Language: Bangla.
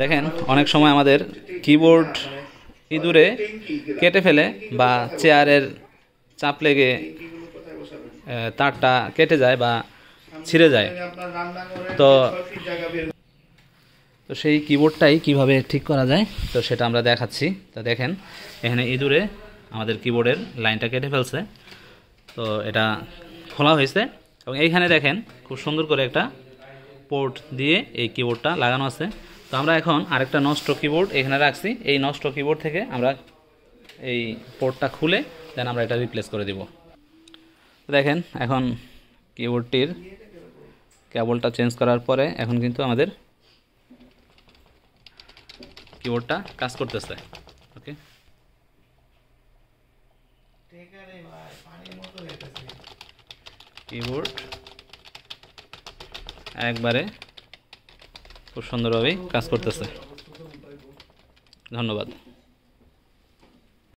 দেখেন অনেক সময় আমাদের কিবোর্ড ইঁদুরে কেটে ফেলে বা চেয়ারের চাপ লেগে তারটা কেটে যায় বা ছিঁড়ে যায়। তো তো সেই কিবোর্ডটাই কিভাবে ঠিক করা যায় তো সেটা আমরা দেখাচ্ছি। তো দেখেন এখানে ইঁদুরে আমাদের কিবোর্ডের লাইনটা কেটে ফেলছে। তো এটা খোলা হয়েছে এবং এইখানে দেখেন খুব সুন্দর করে একটা পোর্ট দিয়ে এই কিবোর্ডটা লাগানো আছে। তো আমরা এখন আরেকটা নষ্ট কিবোর্ড এখানে রাখছি। এই নষ্ট কিবোর্ড থেকে আমরা এই পোর্টটা খুলে দেন আমরা এটা রিপ্লেস করে দিব। দেখেন এখন কিবোর্ডটির কেবলটা চেঞ্জ করার পরে এখন কিন্তু আমাদের কিবোর্ডটা কাজ করতেছে। ওকে, কিবোর্ড একবারে খুব সুন্দরভাবেই কাজ করতেছে। ধন্যবাদ।